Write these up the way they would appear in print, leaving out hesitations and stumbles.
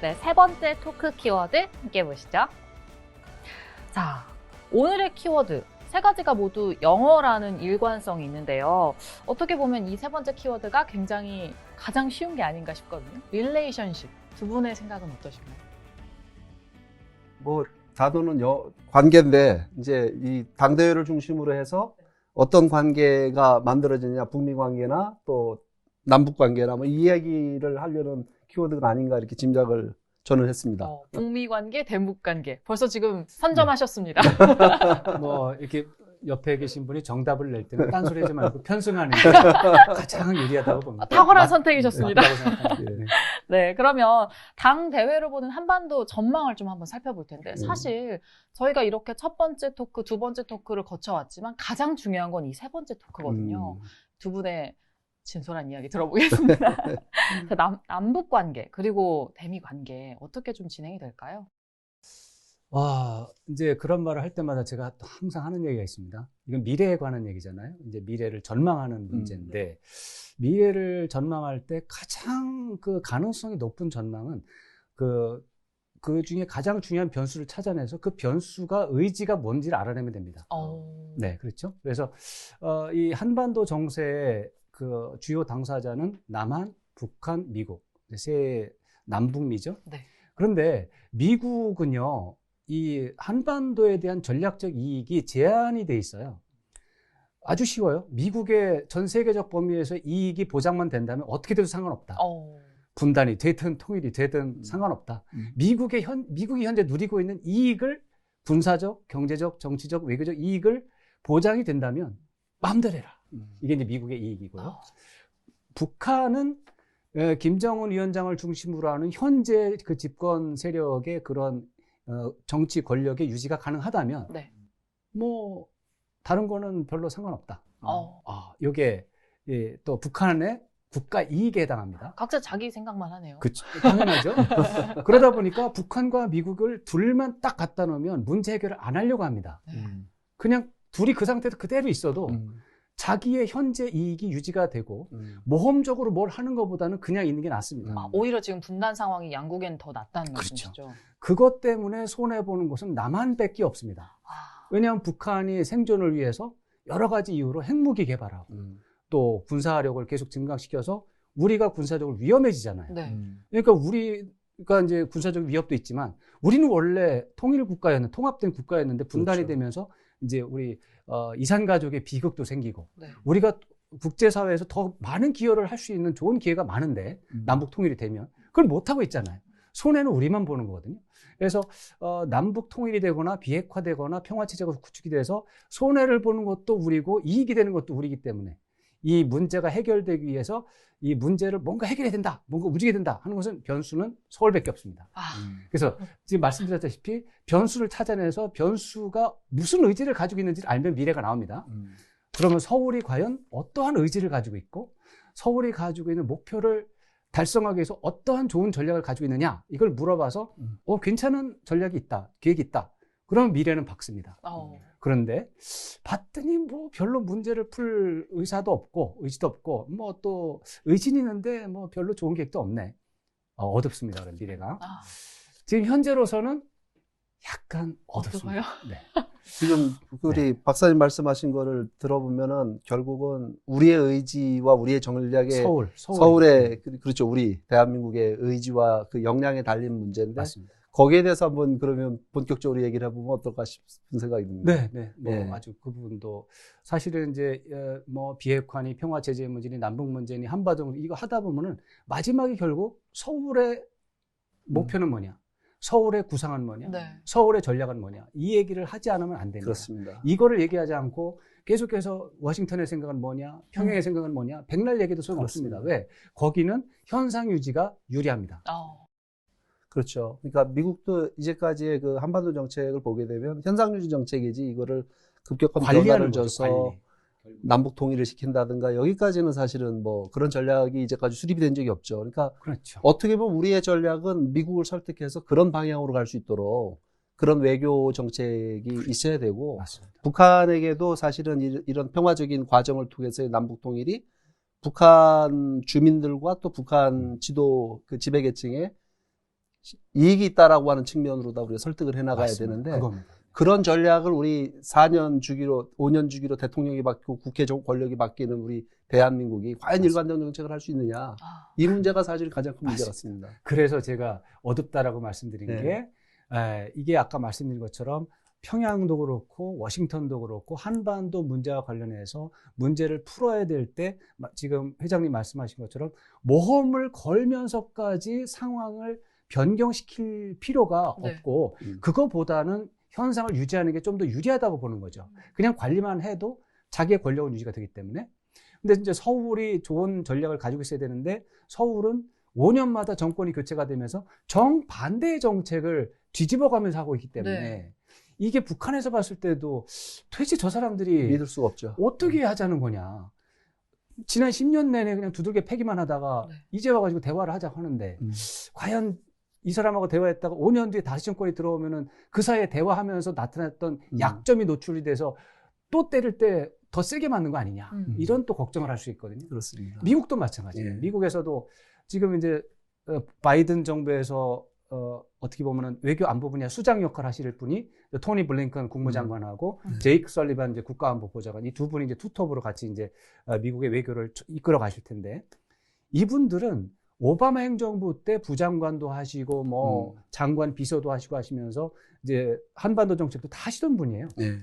네, 세 번째 토크 키워드 함께 보시죠. 자, 오늘의 키워드 세 가지가 모두 영어라는 일관성이 있는데요. 어떻게 보면 이 세 번째 키워드가 굉장히 가장 쉬운 게 아닌가 싶거든요. 릴레이션십. 두 분의 생각은 어떠신가요? 뭐 단어는 관계인데 이제 이 당대회를 중심으로 해서 어떤 관계가 만들어지냐, 북미 관계나 또 남북 관계나 뭐 이 이야기를 하려는 키워드가 아닌가 이렇게 짐작을 저는 했습니다. 북미 관계, 대북 관계. 벌써 지금 선점하셨습니다. 뭐 이렇게 옆에 계신 분이 정답을 낼 때는 딴소리 하지 말고 편승하는 게 가장 유리하다고 봅니다. 탁월한 선택이셨습니다. 네. 네, 그러면 당 대회를 보는 한반도 전망을 좀 한번 살펴볼 텐데 사실 저희가 이렇게 첫 번째 토크, 두 번째 토크를 거쳐왔지만 가장 중요한 건 이 세 번째 토크거든요. 두 분의 진솔한 이야기 들어보겠습니다. 남북 관계 그리고 대미 관계 어떻게 좀 진행이 될까요? 와, 이제 그런 말을 할 때마다 제가 항상 하는 얘기가 있습니다. 이건 미래에 관한 얘기잖아요. 이제 미래를 전망하는 문제인데, 미래를 전망할 때 가장 그 가능성이 높은 전망은 그 중에 가장 중요한 변수를 찾아내서 그 변수가 의지가 뭔지를 알아내면 됩니다. 네, 그렇죠. 그래서, 이 한반도 정세의 그 주요 당사자는 남한, 북한, 미국. 세 남북미죠. 네. 그런데 미국은요, 이 한반도에 대한 전략적 이익이 제한이 돼 있어요. 아주 쉬워요. 미국의 전 세계적 범위에서 이익이 보장만 된다면 어떻게 돼도 상관없다. 분단이 되든 통일이 되든 상관없다. 미국이 현재 누리고 있는 이익을 군사적, 경제적, 정치적, 외교적 이익을 보장이 된다면 마음대로 해라. 이게 이제 미국의 이익이고요. 북한은 김정은 위원장을 중심으로 하는 현재 그 집권 세력의 그런 정치 권력의 유지가 가능하다면 뭐 다른 거는 별로 상관없다. 이게 또 북한의 국가 이익에 해당합니다. 각자 자기 생각만 하네요. 그렇죠. 당연하죠. 그러다 보니까 북한과 미국을 둘만 딱 갖다 놓으면 문제 해결을 안 하려고 합니다. 그냥 둘이 그 상태에서 그대로 있어도 자기의 현재 이익이 유지가 되고 모험적으로 뭘 하는 것보다는 그냥 있는 게 낫습니다. 오히려 지금 분단 상황이 양국에는 더 낫다는 그렇죠. 말씀이시죠? 그것 때문에 손해보는 것은 남한밖에 없습니다. 왜냐하면 북한이 생존을 위해서 여러 가지 이유로 핵무기 개발하고 또 군사력을 계속 증강시켜서 우리가 군사적으로 위험해지잖아요. 그러니까 우리가 이제 군사적 위협도 있지만 우리는 원래 통합된 국가였는데 분단이 그렇죠. 되면서 이제 우리 이산가족의 비극도 생기고 우리가 국제사회에서 더 많은 기여를 할 수 있는 좋은 기회가 많은데 남북 통일이 되면 그걸 못하고 있잖아요. 손해는 우리만 보는 거거든요. 그래서 남북 통일이 되거나 비핵화되거나 평화체제가 구축이 돼서 손해를 보는 것도 우리고 이익이 되는 것도 우리이기 때문에 이 문제가 해결되기 위해서 이 문제를 뭔가 해결해야 된다, 뭔가 움직여야 된다 하는 것은 변수는 서울밖에 없습니다. 그래서 지금 말씀드렸다시피 변수를 찾아내서 변수가 무슨 의지를 가지고 있는지를 알면 미래가 나옵니다. 그러면 서울이 과연 어떠한 의지를 가지고 있고 서울이 가지고 있는 목표를 달성하기 위해서 어떠한 좋은 전략을 가지고 있느냐 이걸 물어봐서 괜찮은 전략이 있다, 계획이 있다. 그러면 미래는 밝습니다. 그런데 봤더니 뭐 별로 문제를 풀 의지도 없고 뭐 또 의지는 있는데 뭐 별로 좋은 계획도 없네. 어둡습니다. 그런 미래가. 지금 현재로서는 약간 어둡습니다. 네. 지금 우리 박사님 말씀하신 거를 들어보면은 결국은 우리의 의지와 우리의 전략의 서울의 그렇죠. 우리 대한민국의 의지와 그 역량에 달린 문제인데 맞습니다. 거기에 대해서 한번 그러면 본격적으로 얘기를 해보면 어떨까 싶은 생각이 듭니다. 네. 아주 그 부분도 사실은 이제 뭐 비핵화니 평화 제재 문제니 남북 문제니 한반도 이거 하다 보면은 마지막에 결국 서울의 목표는 뭐냐? 서울의 구상은 뭐냐? 서울의 전략은 뭐냐? 이 얘기를 하지 않으면 안 됩니다. 그렇습니다. 이거를 얘기하지 않고 계속해서 워싱턴의 생각은 뭐냐? 평양의 생각은 뭐냐? 백날 얘기도 소용없습니다. 왜? 거기는 현상 유지가 유리합니다. 그렇죠. 그러니까 미국도 이제까지의 그 한반도 정책을 보게 되면 현상유지 정책이지 이거를 급격한 변화를 줘서 남북 통일을 시킨다든가 여기까지는 사실은 뭐 그런 전략이 이제까지 수립이 된 적이 없죠. 그러니까 그렇죠. 어떻게 보면 우리의 전략은 미국을 설득해서 그런 방향으로 갈 수 있도록 그런 외교 정책이 있어야 되고 맞습니다. 북한에게도 사실은 이런 평화적인 과정을 통해서의 남북 통일이 북한 주민들과 또 북한 지도 그 지배계층의 이익이 있다라고 하는 측면으로다 우리가 설득을 해나가야 맞습니다. 되는데 그겁니다. 그런 전략을 우리 4년 주기로 5년 주기로 대통령이 바뀌고 국회 권력이 바뀌는 우리 대한민국이 과연 맞습니다. 일관된 정책을 할 수 있느냐. 이 문제가 사실 가장 큰 문제 맞습니다. 같습니다. 그래서 제가 어둡다라고 말씀드린 네. 게 이게 아까 말씀드린 것처럼 평양도 그렇고 워싱턴도 그렇고 한반도 문제와 관련해서 문제를 풀어야 될 때 지금 회장님 말씀하신 것처럼 모험을 걸면서까지 상황을 변경시킬 필요가 네. 없고 그거보다는 현상을 유지하는 게 좀 더 유리하다고 보는 거죠. 그냥 관리만 해도 자기의 권력은 유지가 되기 때문에. 근데 이제 서울이 좋은 전략을 가지고 있어야 되는데 서울은 5년마다 정권이 교체가 되면서 정반대의 정책을 뒤집어가면서 하고 있기 때문에 네. 이게 북한에서 봤을 때도 도대체 저 사람들이 믿을 수가 없죠. 어떻게 하자는 거냐. 지난 10년 내내 그냥 두들겨 패기만 하다가 네. 이제 와가지고 대화를 하자고 하는데 과연 이 사람하고 대화했다가 5년 뒤에 다시 정권이 들어오면은 그 사이에 대화하면서 나타났던 약점이 노출이 돼서 또 때릴 때 더 세게 맞는 거 아니냐. 이런 또 걱정을 할 수 있거든요. 그렇습니다. 미국도 마찬가지예요. 예. 미국에서도 지금 이제 바이든 정부에서 어떻게 보면은 외교 안보 분야 수장 역할 하실 분이 토니 블링컨 국무장관하고 제이크 설리반 이제 국가안보보좌관 이 두 분이 이제 투톱으로 같이 이제 미국의 외교를 이끌어 가실 텐데 이분들은 오바마 행정부 때 부장관도 하시고 뭐 장관 비서도 하시고 하시면서 이제 한반도 정책도 다 하시던 분이에요. 예.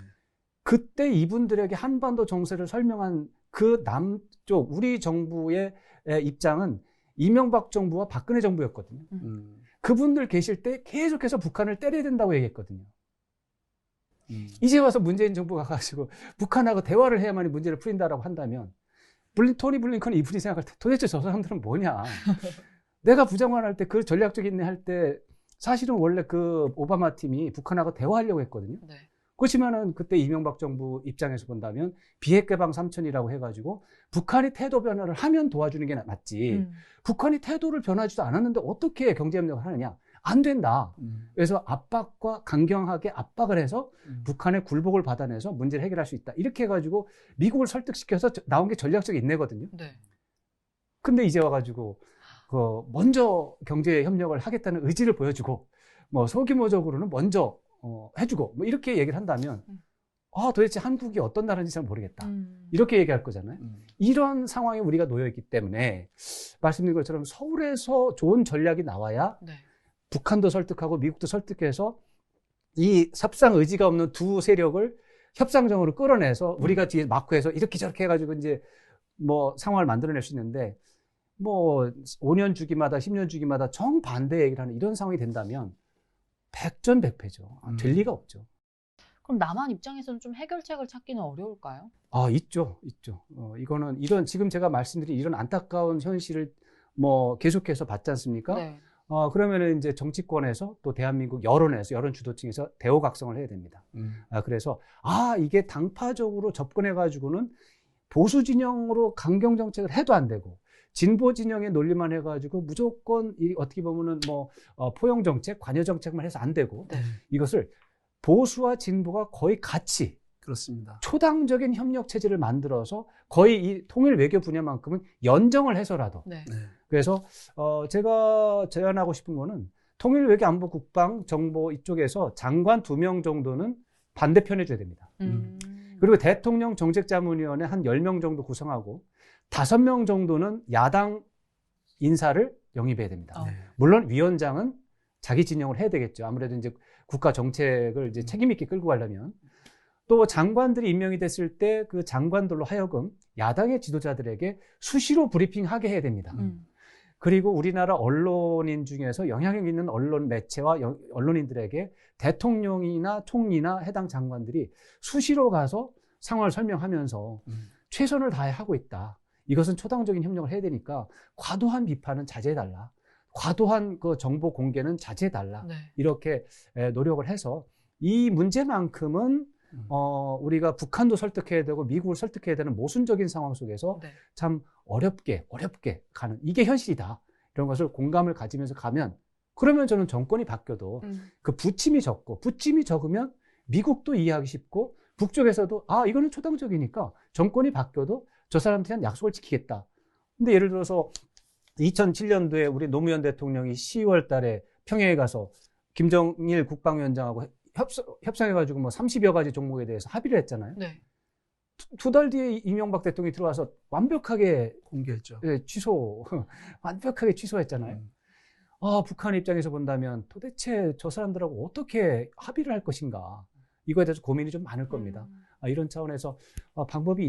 그때 이분들에게 한반도 정세를 설명한 그 남쪽 우리 정부의 입장은 이명박 정부와 박근혜 정부였거든요. 그분들 계실 때 계속해서 북한을 때려야 된다고 얘기했거든요. 이제 와서 문재인 정부가 가지고 북한하고 대화를 해야만이 문제를 풀린다라고 한다면 토니 블링컨 이분이 생각할 때 도대체 저 사람들은 뭐냐. 내가 부장관 할 때 그 전략적인 할 때 사실은 원래 그 오바마 팀이 북한하고 대화하려고 했거든요. 네. 그렇지만은 그때 이명박 정부 입장에서 본다면 비핵 개방 3천이라고 해가지고 북한이 태도 변화를 하면 도와주는 게 맞지. 북한이 태도를 변하지도 않았는데 어떻게 경제협력을 하느냐? 안 된다. 그래서 압박과 강경하게 압박을 해서 북한의 굴복을 받아내서 문제를 해결할 수 있다. 이렇게 해가지고 미국을 설득시켜서 나온 게 전략적 인내거든요. 네. 근데 이제 와가지고 먼저 경제 협력을 하겠다는 의지를 보여주고 뭐 소규모적으로는 먼저 해주고 뭐 이렇게 얘기를 한다면 도대체 한국이 어떤 나라인지 잘 모르겠다. 이렇게 얘기할 거잖아요. 이런 상황에 우리가 놓여 있기 때문에 말씀드린 것처럼 서울에서 좋은 전략이 나와야 네. 북한도 설득하고 미국도 설득해서 이 협상 의지가 없는 두 세력을 협상정으로 끌어내서 우리가 뒤에 마크해서 이렇게 저렇게 해가지고 이제 뭐 상황을 만들어낼 수 있는데 뭐 5년 주기마다 10년 주기마다 정반대 얘기를 하는 이런 상황이 된다면 백전백패죠. 될 리가 없죠. 그럼 남한 입장에서는 좀 해결책을 찾기는 어려울까요? 있죠. 이거는 지금 제가 말씀드린 이런 안타까운 현실을 뭐 계속해서 봤지 않습니까? 네. 그러면은 이제 정치권에서 또 대한민국 여론에서 여론 주도층에서 대오각성을 해야 됩니다. 그래서 이게 당파적으로 접근해가지고는 보수 진영으로 강경 정책을 해도 안 되고 진보 진영의 논리만 해가지고 무조건 어떻게 보면은 뭐 포용 정책, 관여 정책만 해서 안 되고 네. 이것을 보수와 진보가 거의 같이 그렇습니다. 초당적인 협력 체제를 만들어서 거의 이 통일 외교 분야만큼은 연정을 해서라도 네. 그래서 제가 제안하고 싶은 거는 통일 외교 안보 국방 정보 이쪽에서 장관 2명 정도는 반대편에 줘야 됩니다. 그리고 대통령 정책자문위원회 한 10명 정도 구성하고 5명 정도는 야당 인사를 영입해야 됩니다. 물론 위원장은 자기 진영을 해야 되겠죠. 아무래도 이제 국가 정책을 이제 책임 있게 끌고 가려면 또 장관들이 임명이 됐을 때 그 장관들로 하여금 야당의 지도자들에게 수시로 브리핑하게 해야 됩니다. 그리고 우리나라 언론인 중에서 영향력 있는 언론 매체와 언론인들에게 대통령이나 총리나 해당 장관들이 수시로 가서 상황을 설명하면서 최선을 다해 하고 있다. 이것은 초당적인 협력을 해야 되니까 과도한 비판은 자제해달라. 과도한 그 정보 공개는 자제해달라. 네. 이렇게 노력을 해서 이 문제만큼은 우리가 북한도 설득해야 되고 미국을 설득해야 되는 모순적인 상황 속에서 네. 참 어렵게 가는 이게 현실이다. 이런 것을 공감을 가지면서 가면 그러면 저는 정권이 바뀌어도 그 부침이 적으면 미국도 이해하기 쉽고 북쪽에서도 이거는 초당적이니까 정권이 바뀌어도 저 사람들한테 약속을 지키겠다. 근데 예를 들어서 2007년도에 우리 노무현 대통령이 10월 달에 평양에 가서 김정일 국방위원장하고 협상해가지고 뭐 30여 가지 종목에 대해서 합의를 했잖아요. 네. 두 달 뒤에 이명박 대통령이 들어와서 완벽하게 공개했죠. 완벽하게 취소했잖아요. 북한 입장에서 본다면 도대체 저 사람들하고 어떻게 합의를 할 것인가. 이거에 대해서 고민이 좀 많을 겁니다. 이런 차원에서 방법이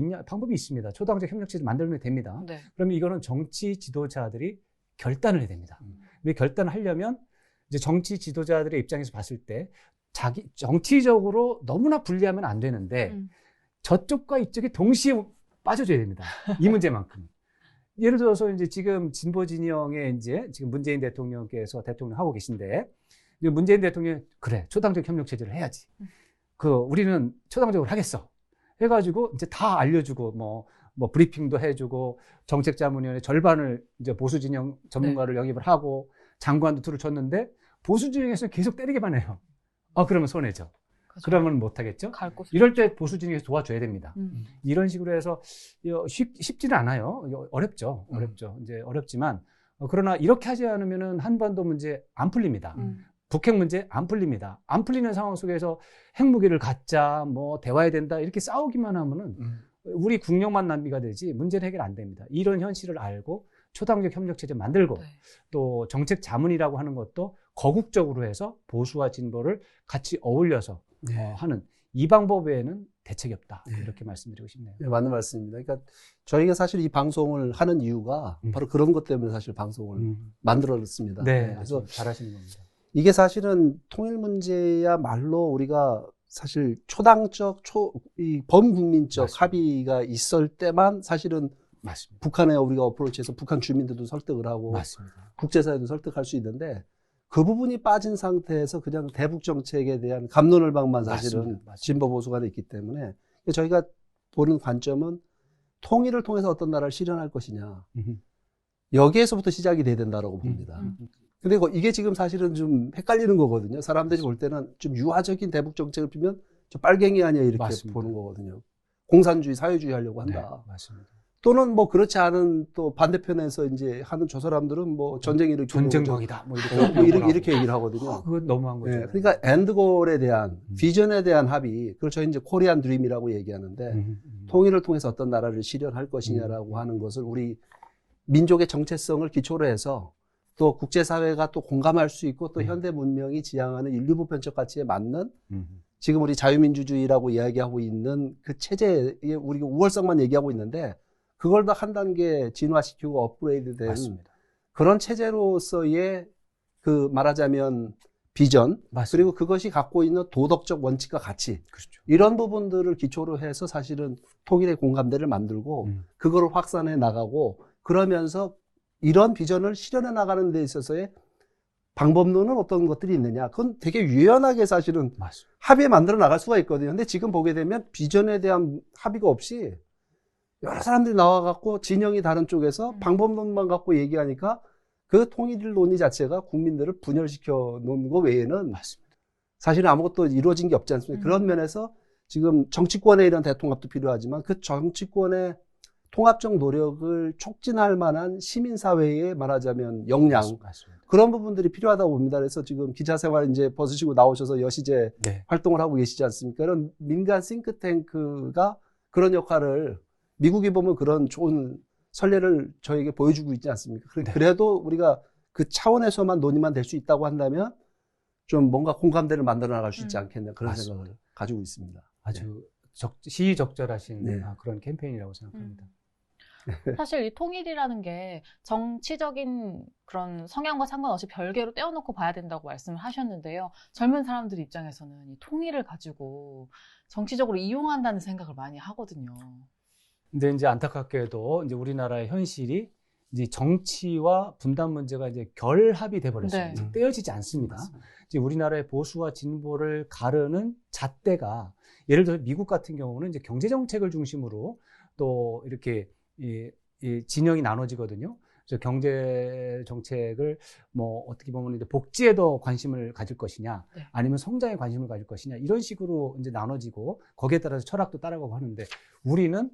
있습니다. 초당적 협력체제 만들면 됩니다. 네. 그러면 이거는 정치 지도자들이 결단을 해야 됩니다. 근데 결단을 하려면 이제 정치 지도자들의 입장에서 봤을 때 정치적으로 너무나 분리하면 안 되는데 저쪽과 이쪽이 동시에 빠져줘야 됩니다. 이 문제만큼. 예를 들어서 이제 지금 진보 진영의 이제 지금 문재인 대통령께서 대통령 하고 계신데 이제 문재인 대통령 그래 초당적 협력 체제를 해야지. 우리는 초당적으로 하겠어. 해가지고 이제 다 알려주고 뭐 브리핑도 해주고 정책자문위원회 절반을 이제 보수 진영 전문가를 영입을 하고 장관도 둘을 줬는데 보수 진영에서는 계속 때리기만 해요. 그러면 손해죠. 그렇죠. 그러면 못하겠죠. 이럴 때 보수 진영에서 도와줘야 됩니다. 이런 식으로 해서 쉽지는 않아요. 어렵죠. 이제 어렵지만 그러나 이렇게 하지 않으면은 한반도 문제 안 풀립니다. 북핵 문제 안 풀립니다. 안 풀리는 상황 속에서 핵무기를 갖자, 뭐 대화해야 된다 이렇게 싸우기만 하면은 우리 국력만 낭비가 되지 문제는 해결 안 됩니다. 이런 현실을 알고 초당적 협력 체제 만들고 네. 또 정책 자문이라고 하는 것도 거국적으로 해서 보수와 진보를 같이 어울려서 하는 이 방법 외에는 대책이 없다. 이렇게 말씀드리고 싶네요. 네, 맞는 말씀입니다. 그러니까 저희가 사실 이 방송을 하는 이유가 바로 그런 것 때문에 사실 방송을 만들었습니다. 네, 그래서 잘하시는 겁니다. 이게 사실은 통일 문제야말로 우리가 사실 초당적, 이 범국민적 맞습니다. 합의가 있을 때만 사실은 맞습니다. 북한에 우리가 어프로치해서 북한 주민들도 설득을 하고 맞습니다. 국제사회도 설득할 수 있는데 그 부분이 빠진 상태에서 그냥 대북 정책에 대한 갑론을박만 사실은 맞습니다. 진보 보수 간에 있기 때문에 저희가 보는 관점은 통일을 통해서 어떤 나라를 실현할 것이냐 여기에서부터 시작이 돼야 된다고 봅니다. 근데 이게 지금 사실은 좀 헷갈리는 거거든요. 사람들이 볼 때는 좀 유화적인 대북 정책을 피면 저 빨갱이 아니야 이렇게 맞습니다. 보는 거거든요. 공산주의, 사회주의 하려고 한다. 네, 맞습니다. 또는 뭐 그렇지 않은 또 반대편에서 이제 하는 저 사람들은 뭐 전쟁 일으키고 전쟁적이다. 뭐 이렇게 얘기를 하거든요. 그건 너무한 거죠. 네, 그러니까 엔드골에 대한 비전에 대한 합의, 그걸 저희 이제 코리안 드림이라고 얘기하는데 통일을 통해서 어떤 나라를 실현할 것이냐라고 하는 것을 우리 민족의 정체성을 기초로 해서 또 국제사회가 또 공감할 수 있고 또 현대 문명이 지향하는 인류 보편적 가치에 맞는 지금 우리 자유민주주의라고 이야기하고 있는 그 체제에 우리가 우월성만 얘기하고 있는데 그걸 더 한 단계 진화시키고 업그레이드 된 맞습니다. 그런 체제로서의 그 말하자면 비전 맞습니다. 그리고 그것이 갖고 있는 도덕적 원칙과 가치 그렇죠. 이런 부분들을 기초로 해서 사실은 통일의 공감대를 만들고 그거를 확산해 나가고 그러면서 이런 비전을 실현해 나가는 데 있어서의 방법론은 어떤 것들이 있느냐. 그건 되게 유연하게 사실은 맞습니다. 합의에 만들어 나갈 수가 있거든요. 근데 지금 보게 되면 비전에 대한 합의가 없이 여러 사람들이 나와갖고 진영이 다른 쪽에서 방법론만 갖고 얘기하니까 그 통일 논의 자체가 국민들을 분열시켜 놓은 거 외에는 맞습니다. 사실은 아무것도 이루어진 게 없지 않습니까? 그런 면에서 지금 정치권에 이런 대통합도 필요하지만 그 정치권의 통합적 노력을 촉진할 만한 시민사회의 말하자면 역량 맞습니다. 그런 부분들이 필요하다고 봅니다. 그래서 지금 기자 생활 이제 벗으시고 나오셔서 여시제 활동을 하고 계시지 않습니까? 이런 민간 싱크탱크가 그런 역할을 미국이 보면 그런 좋은 선례를 저에게 보여주고 있지 않습니까? 그래도 우리가 그 차원에서만 논의만 될 수 있다고 한다면 좀 뭔가 공감대를 만들어 나갈 수 있지 않겠냐 그런 맞습니다. 생각을 가지고 있습니다. 아주 시의적절하신 네. 그런 캠페인이라고 생각합니다. 사실 이 통일이라는 게 정치적인 그런 성향과 상관없이 별개로 떼어놓고 봐야 된다고 말씀을 하셨는데요. 젊은 사람들 입장에서는 이 통일을 가지고 정치적으로 이용한다는 생각을 많이 하거든요. 근데 이제 안타깝게도 이제 우리나라의 현실이 이제 정치와 분단 문제가 이제 결합이 돼버렸어요. 네. 떼어지지 않습니다. 이제 우리나라의 보수와 진보를 가르는 잣대가 예를 들어 미국 같은 경우는 이제 경제 정책을 중심으로 또 이렇게 이 진영이 나눠지거든요. 그래서 경제 정책을 뭐 어떻게 보면 이제 복지에 더 관심을 가질 것이냐, 아니면 성장에 관심을 가질 것이냐 이런 식으로 이제 나눠지고 거기에 따라서 철학도 따라가고 하는데 우리는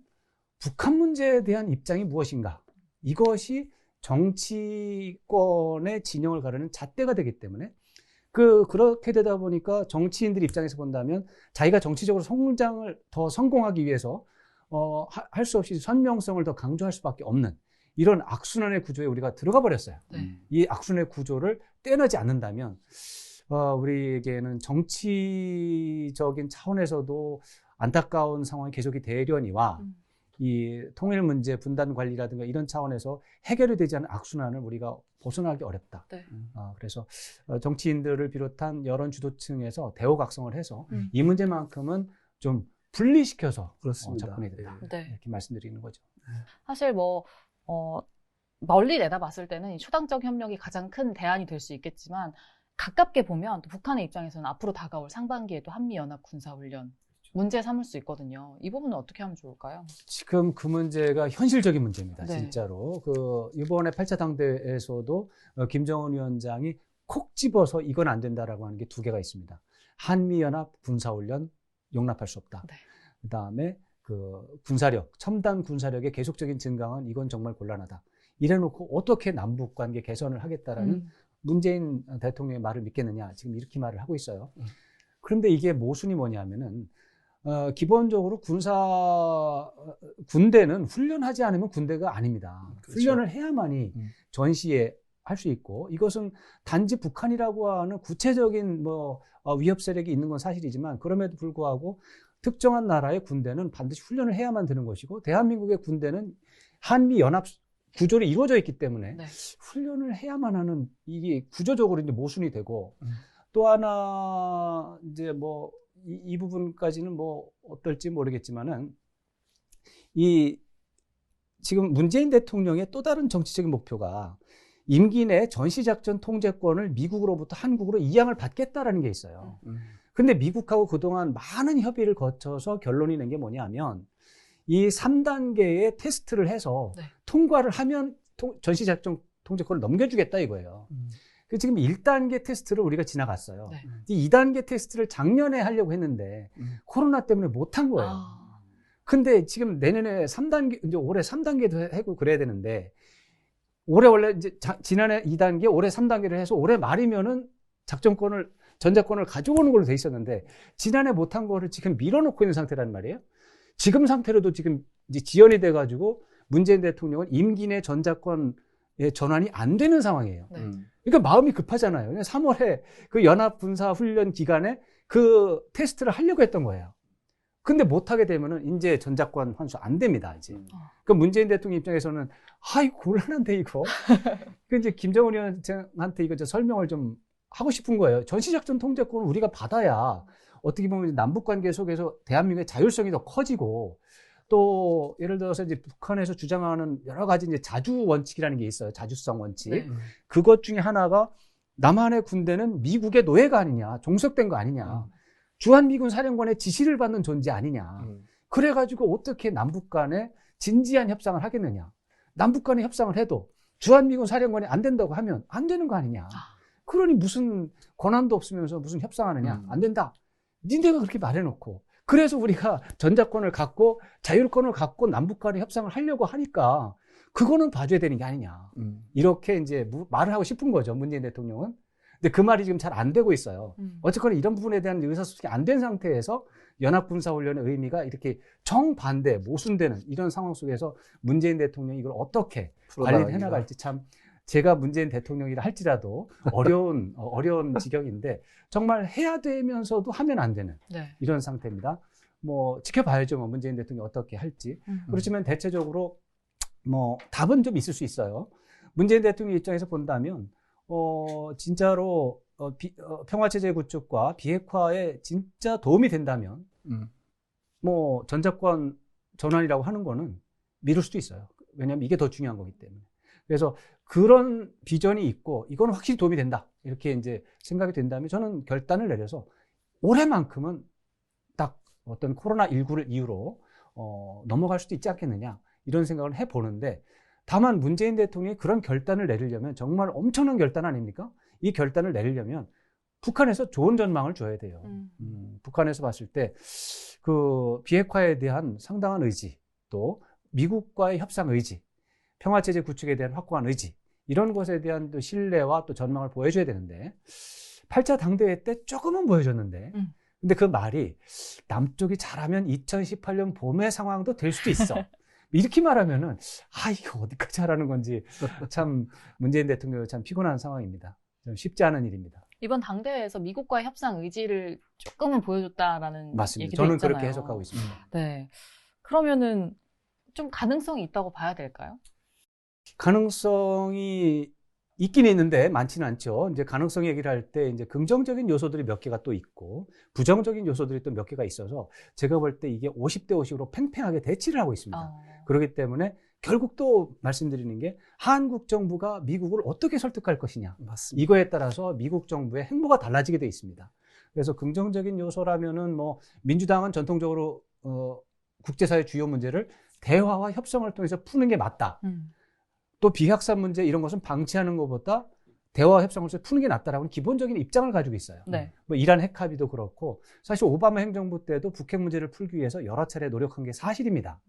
북한 문제에 대한 입장이 무엇인가? 이것이 정치권의 진영을 가르는 잣대가 되기 때문에 그렇게 되다 보니까 정치인들 입장에서 본다면 자기가 정치적으로 성장을 더 성공하기 위해서 할 수 없이 선명성을 더 강조할 수밖에 없는 이런 악순환의 구조에 우리가 들어가 버렸어요. 이 악순환의 구조를 떼내지 않는다면 우리에게는 정치적인 차원에서도 안타까운 상황이 계속이 되려니와 이 통일 문제, 분단 관리라든가 이런 차원에서 해결이 되지 않은 악순환을 우리가 벗어나기 어렵다. 네. 그래서 정치인들을 비롯한 여론 주도층에서 대오각성을 해서 이 문제만큼은 좀 분리시켜서 접근해야 된다. 네. 이렇게 말씀드리는 거죠. 사실 멀리 내다봤을 때는 이 초당적 협력이 가장 큰 대안이 될 수 있겠지만 가깝게 보면 또 북한의 입장에서는 앞으로 다가올 상반기에도 한미연합 군사훈련 문제 삼을 수 있거든요. 이 부분은 어떻게 하면 좋을까요? 지금 그 문제가 현실적인 문제입니다. 네. 진짜로. 이번에 8차 당대에서도 김정은 위원장이 콕 집어서 이건 안 된다라고 하는 게 두 개가 있습니다. 한미연합 군사훈련 용납할 수 없다. 네. 그다음에 군사력, 첨단 군사력의 계속적인 증강은 이건 정말 곤란하다. 이래놓고 어떻게 남북 관계 개선을 하겠다라는 문재인 대통령의 말을 믿겠느냐. 지금 이렇게 말을 하고 있어요. 그런데 이게 모순이 뭐냐면은 기본적으로 군대는 훈련하지 않으면 군대가 아닙니다. 그렇죠. 훈련을 해야만이 전시에 할 수 있고 이것은 단지 북한이라고 하는 구체적인 위협 세력이 있는 건 사실이지만 그럼에도 불구하고 특정한 나라의 군대는 반드시 훈련을 해야만 되는 것이고 대한민국의 군대는 한미 연합 구조로 이루어져 있기 때문에 네. 훈련을 해야만 하는 이게 구조적으로 이제 모순이 되고 또 하나 이제 이 부분까지는 어떨지 모르겠지만은 지금 문재인 대통령의 또 다른 정치적인 목표가 임기 내 전시작전 통제권을 미국으로부터 한국으로 이양을 받겠다라는 게 있어요. 근데 미국하고 그동안 많은 협의를 거쳐서 결론이 낸 게 뭐냐면 이 3단계의 테스트를 해서 네. 통과를 하면 전시작전 통제권을 넘겨주겠다 이거예요. 지금 1단계 테스트를 우리가 지나갔어요. 네. 이 2단계 테스트를 작년에 하려고 했는데 코로나 때문에 못한 거예요. 근데 지금 내년에 3단계, 이제 올해 3단계도 하고 그래야 되는데 올해 원래 이제 지난해 2단계, 올해 3단계를 해서 올해 말이면은 전자권을 가져오는 걸로 돼 있었는데 지난해 못한 거를 지금 밀어놓고 있는 상태란 말이에요. 지금 상태로도 지금 이제 지연이 돼가지고 문재인 대통령은 임기 내 전자권의 전환이 안 되는 상황이에요. 네. 그러니까 마음이 급하잖아요. 3월에 그 연합군사훈련 기간에 그 테스트를 하려고 했던 거예요. 근데 못하게 되면은 이제 전자권 환수 안 됩니다, 이제. 그 문재인 대통령 입장에서는, 이거 곤란한데, 이거. 그 이제 김정은 위원장한테 이거 설명을 좀 하고 싶은 거예요. 전시작전 통제권을 우리가 받아야 어떻게 보면 남북 관계 속에서 대한민국의 자율성이 더 커지고 또 예를 들어서 이제 북한에서 주장하는 여러 가지 이제 자주 원칙이라는 게 있어요. 자주성 원칙. 네. 그것 중에 하나가 남한의 군대는 미국의 노예가 아니냐, 종속된 거 아니냐. 주한미군 사령관의 지시를 받는 존재 아니냐. 그래가지고 어떻게 남북 간에 진지한 협상을 하겠느냐. 남북 간에 협상을 해도 주한미군 사령관이 안 된다고 하면 안 되는 거 아니냐. 그러니 무슨 권한도 없으면서 무슨 협상하느냐. 안 된다. 니네가 그렇게 말해놓고. 그래서 우리가 전자권을 갖고 자율권을 갖고 남북 간에 협상을 하려고 하니까 그거는 봐줘야 되는 게 아니냐. 이렇게 이제 말을 하고 싶은 거죠. 문재인 대통령은. 근데 그 말이 지금 잘 안 되고 있어요. 어쨌거나 이런 부분에 대한 의사소통이 안 된 상태에서 연합군사훈련의 의미가 이렇게 정반대, 모순되는 이런 상황 속에서 문재인 대통령이 이걸 어떻게 관리를 해나갈지 참 제가 문재인 대통령이라 할지라도 어려운 지경인데 정말 해야 되면서도 하면 안 되는 이런 상태입니다. 지켜봐야죠. 문재인 대통령이 어떻게 할지. 그렇지만 대체적으로 답은 좀 있을 수 있어요. 문재인 대통령 입장에서 본다면 진짜로 평화체제 구축과 비핵화에 진짜 도움이 된다면 전자권 전환이라고 하는 거는 미룰 수도 있어요. 왜냐하면 이게 더 중요한 거기 때문에. 그래서 그런 비전이 있고 이건 확실히 도움이 된다. 이렇게 이제 생각이 된다면 저는 결단을 내려서 올해만큼은 딱 어떤 코로나19를 이유로 넘어갈 수도 있지 않겠느냐. 이런 생각을 해보는데 다만 문재인 대통령이 그런 결단을 내리려면 정말 엄청난 결단 아닙니까? 이 결단을 내리려면 북한에서 좋은 전망을 줘야 돼요. 북한에서 봤을 때 그 비핵화에 대한 상당한 의지, 또 미국과의 협상 의지, 평화체제 구축에 대한 확고한 의지, 이런 것에 대한 또 신뢰와 또 전망을 보여줘야 되는데 8차 당대회 때 조금은 보여줬는데 근데 그 말이 남쪽이 잘하면 2018년 봄의 상황도 될 수도 있어. 이렇게 말하면은 이거 어디까지 하라는 건지 참 문재인 대통령이 참 피곤한 상황입니다. 좀 쉽지 않은 일입니다. 이번 당대회에서 미국과의 협상 의지를 조금은 보여줬다라는 맞습니다. 얘기도 저는 있잖아요. 그렇게 해석하고 있습니다. 네. 그러면은 좀 가능성이 있다고 봐야 될까요? 가능성이 있긴 있는데 많지는 않죠. 이제 가능성 얘기를 할 때 이제 긍정적인 요소들이 몇 개가 또 있고 부정적인 요소들이 또 몇 개가 있어서 제가 볼 때 이게 50대 50으로 팽팽하게 대치를 하고 있습니다. 그렇기 때문에 결국 또 말씀드리는 게 한국 정부가 미국을 어떻게 설득할 것이냐. 맞습니다. 이거에 따라서 미국 정부의 행보가 달라지게 돼 있습니다. 그래서 긍정적인 요소라면은 뭐 민주당은 전통적으로 국제사회 주요 문제를 대화와 협상을 통해서 푸는 게 맞다. 또 비핵화 문제 이런 것은 방치하는 것보다 대화와 협상을 통해서 푸는 게 낫다라는 기본적인 입장을 가지고 있어요. 네. 뭐 이란 핵 합의도 그렇고 사실 오바마 행정부 때도 북핵 문제를 풀기 위해서 여러 차례 노력한 게 사실입니다.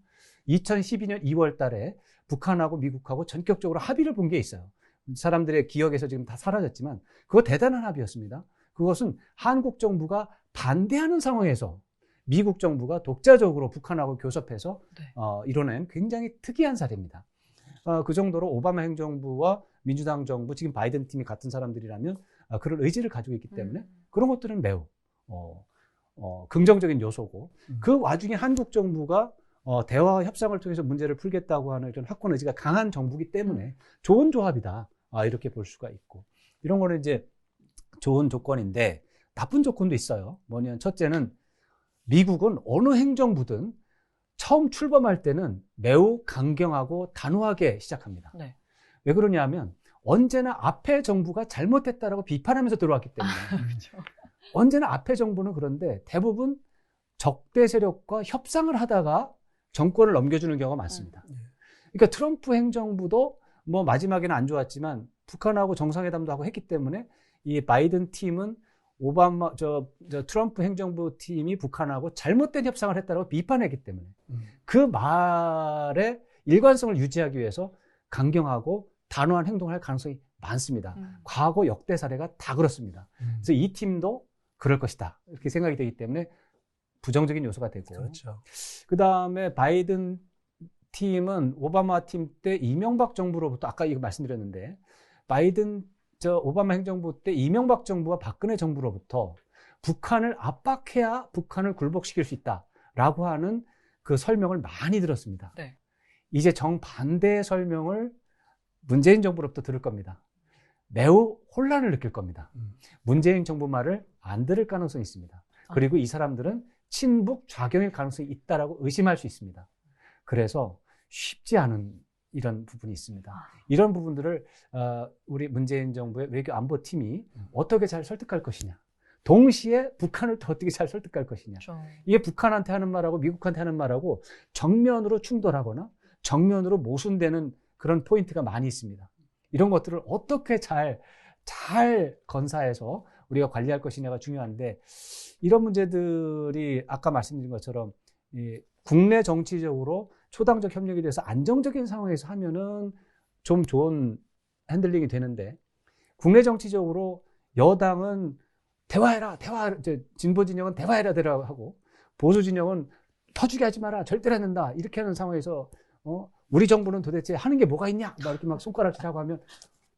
2012년 2월 달에 북한하고 미국하고 전격적으로 합의를 본 게 있어요. 사람들의 기억에서 지금 다 사라졌지만 그거 대단한 합의였습니다. 그것은 한국 정부가 반대하는 상황에서 미국 정부가 독자적으로 북한하고 교섭해서 네. 이뤄낸 굉장히 특이한 사례입니다. 그 정도로 오바마 행정부와 민주당 정부, 지금 바이든 팀이 같은 사람들이라면 그런 의지를 가지고 있기 때문에 그런 것들은 매우 긍정적인 요소고 그 와중에 한국 정부가 대화와 협상을 통해서 문제를 풀겠다고 하는 이런 확고한 의지가 강한 정부이기 때문에 좋은 조합이다. 이렇게 볼 수가 있고 이런 거는 이제 좋은 조건인데 나쁜 조건도 있어요. 뭐냐면 첫째는 미국은 어느 행정부든 처음 출범할 때는 매우 강경하고 단호하게 시작합니다. 네. 왜 그러냐면 언제나 앞에 정부가 잘못했다라고 비판하면서 들어왔기 때문에 그렇죠. 언제나 앞에 정부는 그런데 대부분 적대 세력과 협상을 하다가 정권을 넘겨주는 경우가 많습니다. 그러니까 트럼프 행정부도 뭐 마지막에는 안 좋았지만 북한하고 정상회담도 하고 했기 때문에 이 바이든 팀은 오바마 트럼프 행정부 팀이 북한하고 잘못된 협상을 했다고 비판했기 때문에 그 말의 일관성을 유지하기 위해서 강경하고 단호한 행동을 할 가능성이 많습니다. 과거 역대 사례가 다 그렇습니다. 그래서 이 팀도 그럴 것이다 이렇게 생각이 되기 때문에 부정적인 요소가 되고 그렇죠. 그다음에 바이든 팀은 오바마 팀 때 이명박 정부로부터 아까 이거 말씀드렸는데 오바마 행정부 때 이명박 정부와 박근혜 정부로부터 북한을 압박해야 북한을 굴복시킬 수 있다라고 하는 그 설명을 많이 들었습니다. 네. 이제 정반대의 설명을 문재인 정부로부터 들을 겁니다. 매우 혼란을 느낄 겁니다. 문재인 정부 말을 안 들을 가능성이 있습니다. 그리고 이 사람들은 친북 좌경일 가능성이 있다라고 의심할 수 있습니다. 그래서 쉽지 않은 이런 부분이 있습니다. 이런 부분들을 우리 문재인 정부의 외교 안보팀이 어떻게 잘 설득할 것이냐. 동시에 북한을 또 어떻게 잘 설득할 것이냐. 그렇죠. 이게 북한한테 하는 말하고 미국한테 하는 말하고 정면으로 충돌하거나 정면으로 모순되는 그런 포인트가 많이 있습니다. 이런 것들을 어떻게 잘 건사해서 우리가 관리할 것이냐가 중요한데 이런 문제들이 아까 말씀드린 것처럼 국내 정치적으로 초당적 협력에 대해서 안정적인 상황에서 하면은 좀 좋은 핸들링이 되는데 국내 정치적으로 여당은 대화해라, 진보 진영은 대화해라 하고 보수 진영은 터주게 하지 마라, 절대로 안 된다 이렇게 하는 상황에서 우리 정부는 도대체 하는 게 뭐가 있냐 이렇게 막 손가락질하고 하면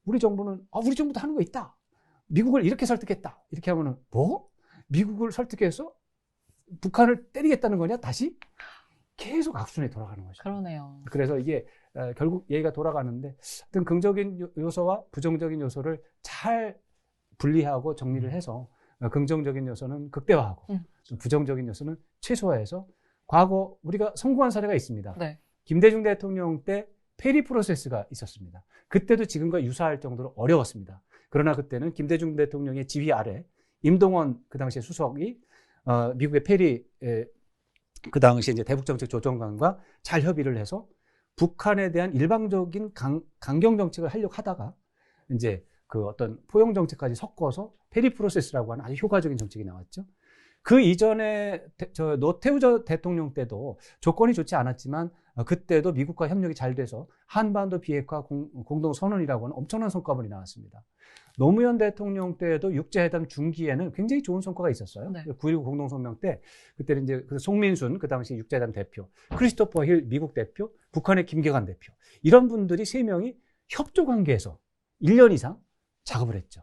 우리 정부는 우리 정부도 하는 거 있다. 미국을 이렇게 설득했다. 이렇게 하면은 뭐? 미국을 설득해서 북한을 때리겠다는 거냐? 다시? 계속 악순환이 돌아가는 거죠. 그러네요. 그래서 이게 결국 얘기가 돌아가는데 어떤 긍정적인 요소와 부정적인 요소를 잘 분리하고 정리를 해서 긍정적인 요소는 극대화하고 부정적인 요소는 최소화해서 과거 우리가 성공한 사례가 있습니다. 네. 김대중 대통령 때 페리 프로세스가 있었습니다. 그때도 지금과 유사할 정도로 어려웠습니다. 그러나 그때는 김대중 대통령의 지휘 아래 임동원 그 당시에 수석이 미국의 페리 그 당시 이제 대북정책 조정관과 잘 협의를 해서 북한에 대한 일방적인 강경 정책을 하려고 하다가 이제 그 어떤 포용 정책까지 섞어서 페리 프로세스라고 하는 아주 효과적인 정책이 나왔죠. 그 이전에 노태우 대통령 때도 조건이 좋지 않았지만 그때도 미국과 협력이 잘 돼서 한반도 비핵화 공동선언이라고 하는 엄청난 성과물이 나왔습니다. 노무현 대통령 때도 육자회담 중기에는 굉장히 좋은 성과가 있었어요. 네. 9.19 공동성명 때 그때는 이제 송민순 그 당시 육자회담 대표, 크리스토퍼 힐 미국 대표, 북한의 김계관 대표 이런 분들이 3명이 협조 관계에서 1년 이상 작업을 했죠.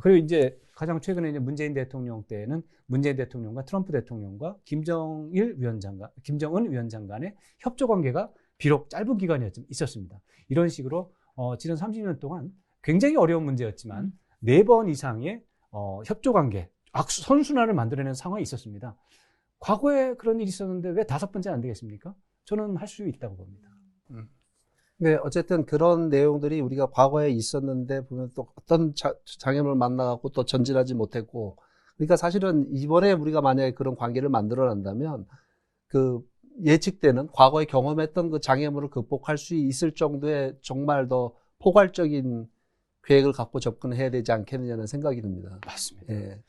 그리고 이제 가장 최근에 이제 문재인 대통령 때는 문재인 대통령과 트럼프 대통령과 김정은 위원장 간의 협조 관계가 비록 짧은 기간이었지만 있었습니다. 이런 식으로 지난 30년 동안 굉장히 어려운 문제였지만 4번 이상의 협조 관계, 선순환을 만들어내는 상황이 있었습니다. 과거에 그런 일이 있었는데 왜 5번째 안 되겠습니까? 저는 할 수 있다고 봅니다. 네, 어쨌든 그런 내용들이 우리가 과거에 있었는데 보면 또 어떤 장애물을 만나갖고 또 전진하지 못했고, 그러니까 사실은 이번에 우리가 만약에 그런 관계를 만들어 낸다면 그 예측되는 과거에 경험했던 그 장애물을 극복할 수 있을 정도의 정말 더 포괄적인 계획을 갖고 접근해야 되지 않겠느냐는 생각이 듭니다. 맞습니다. 예.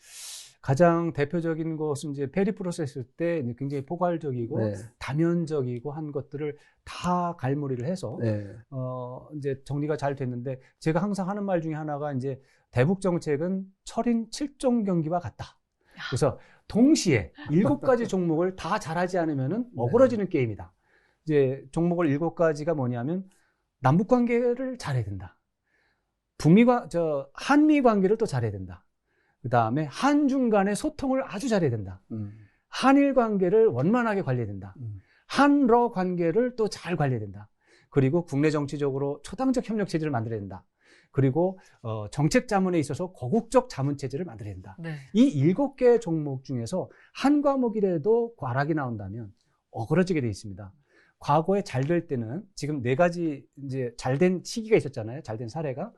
가장 대표적인 것은 이제 페리프로스 했을 때 굉장히 포괄적이고 네. 다면적이고 한 것들을 다 갈무리를 해서 네. 이제 정리가 잘 됐는데 제가 항상 하는 말 중에 하나가 이제 대북 정책은 철인 7종 경기와 같다. 그래서 동시에 7가지 종목을 다 잘하지 않으면은 어그러지는 게임이다. 이제 종목을 7가지가 뭐냐면 남북 관계를 잘해야 된다. 한미 관계를 또 잘해야 된다. 그 다음에 한중 간의 소통을 아주 잘해야 된다. 한일 관계를 원만하게 관리해야 된다. 한러 관계를 또 잘 관리해야 된다. 그리고 국내 정치적으로 초당적 협력 체제를 만들어야 된다. 그리고 정책 자문에 있어서 거국적 자문 체제를 만들어야 된다. 네. 이 7개 종목 중에서 한 과목이라도 과락이 나온다면 어그러지게 돼 있습니다. 과거에 잘 될 때는 지금 4가지 이제 잘된 시기가 있었잖아요. 잘된 사례가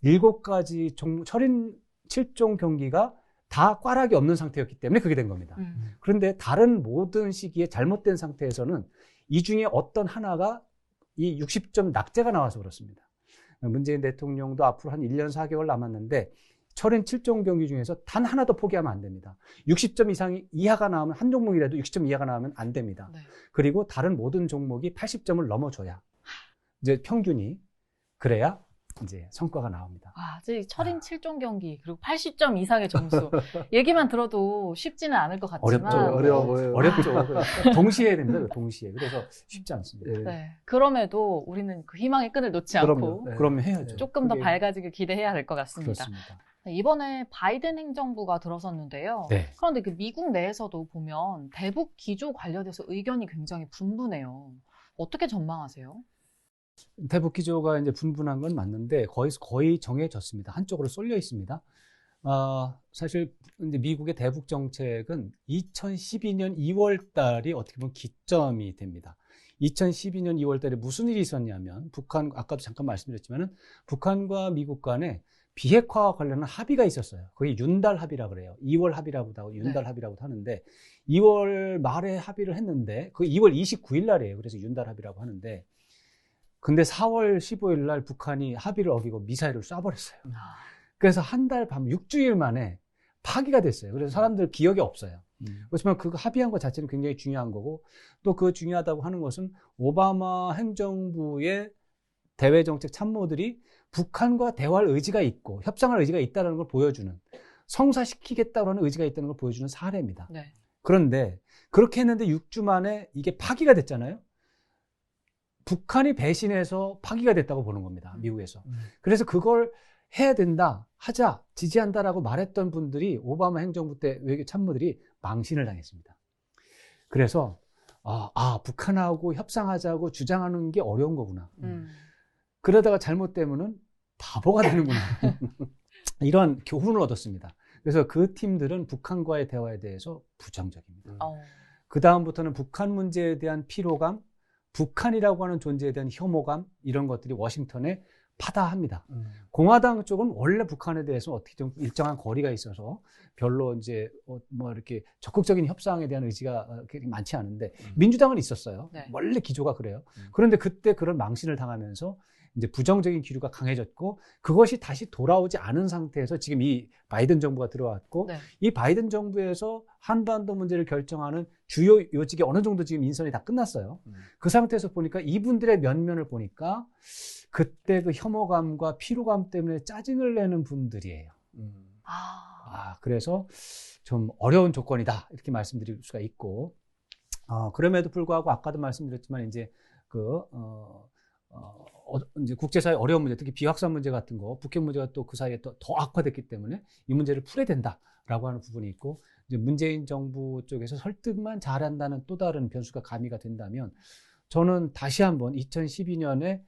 7가지 철인 7종 경기가 다 꽈락이 없는 상태였기 때문에 그게 된 겁니다. 그런데 다른 모든 시기에 잘못된 상태에서는 이 중에 어떤 하나가 이 60점 낙제가 나와서 그렇습니다. 문재인 대통령도 앞으로 한 1년 4개월 남았는데 철인 7종 경기 중에서 단 하나도 포기하면 안 됩니다. 60점 이하가 나오면 한 종목이라도 60점 이하가 나오면 안 됩니다. 네. 그리고 다른 모든 종목이 80점을 넘어줘야 이제 평균이 그래야 이제 성과가 나옵니다. 철인 7종 경기 그리고 80점 이상의 점수 얘기만 들어도 쉽지는 않을 것 같지만 어렵죠. 동시에 해야 됩니다. 동시에. 그래서 쉽지 않습니다. 네. 그럼에도 우리는 그 희망의 끈을 놓지 않고 그러면 해야죠. 조금 더 밝아지길 기대해야 될 것 같습니다. 그렇습니다. 이번에 바이든 행정부가 들어섰는데요. 네. 그런데 그 미국 내에서도 보면 대북 기조 관련해서 의견이 굉장히 분분해요. 어떻게 전망하세요? 대북 기조가 이제 분분한 건 맞는데 거의 정해졌습니다. 한쪽으로 쏠려 있습니다. 사실 이제 미국의 대북 정책은 2012년 2월 달이 어떻게 보면 기점이 됩니다. 2012년 2월 달에 무슨 일이 있었냐면 아까도 잠깐 말씀드렸지만은 북한과 미국 간에 비핵화와 관련한 합의가 있었어요. 그게 윤달 합의라고 그래요. 2월 합의라고도 하고 윤달 합의라고도 하는데 2월 말에 합의를 했는데 그 2월 29일 날이에요. 그래서 윤달 합의라고 하는데 근데 4월 15일 날 북한이 합의를 어기고 미사일을 쏴버렸어요. 그래서 한 달 반, 6주일 만에 파기가 됐어요. 그래서 사람들 기억이 없어요. 그렇지만 그 합의한 것 자체는 굉장히 중요한 거고 또 그 중요하다고 하는 것은 오바마 행정부의 대외정책 참모들이 북한과 대화할 의지가 있고 협상할 의지가 있다는 걸 보여주는 성사시키겠다고 하는 의지가 있다는 걸 보여주는 사례입니다. 네. 그런데 그렇게 했는데 6주 만에 이게 파기가 됐잖아요. 북한이 배신해서 파기가 됐다고 보는 겁니다. 미국에서. 그래서 그걸 해야 된다, 하자, 지지한다라고 말했던 분들이 오바마 행정부 때 외교 참모들이 망신을 당했습니다. 그래서 북한하고 협상하자고 주장하는 게 어려운 거구나. 그러다가 잘못되면은 바보가 되는구나. 이런 교훈을 얻었습니다. 그래서 그 팀들은 북한과의 대화에 대해서 부정적입니다. 그 다음부터는 북한 문제에 대한 피로감, 북한이라고 하는 존재에 대한 혐오감 이런 것들이 워싱턴에 파다합니다. 공화당 쪽은 원래 북한에 대해서 어떻게 좀 일정한 거리가 있어서 별로 이제 이렇게 적극적인 협상에 대한 의지가 그렇게 많지 않은데 민주당은 있었어요. 네. 원래 기조가 그래요. 그런데 그때 그런 망신을 당하면서 이제 부정적인 기류가 강해졌고 그것이 다시 돌아오지 않은 상태에서 지금 이 바이든 정부가 들어왔고 이 바이든 정부에서 한반도 문제를 결정하는 주요 요직이 어느 정도 지금 인선이 다 끝났어요. 그 상태에서 보니까 이분들의 면면을 보니까 그때 그 혐오감과 피로감 때문에 짜증을 내는 분들이에요. 그래서 좀 어려운 조건이다 이렇게 말씀드릴 수가 있고, 그럼에도 불구하고 아까도 말씀드렸지만 이제 이제 국제사회 어려운 문제, 특히 비확산 문제 같은 거, 북핵 문제가 또 그 사이에 더 악화됐기 때문에 이 문제를 풀어야 된다라고 하는 부분이 있고, 이제 문재인 정부 쪽에서 설득만 잘한다는 또 다른 변수가 가미가 된다면, 저는 다시 한번 2012년에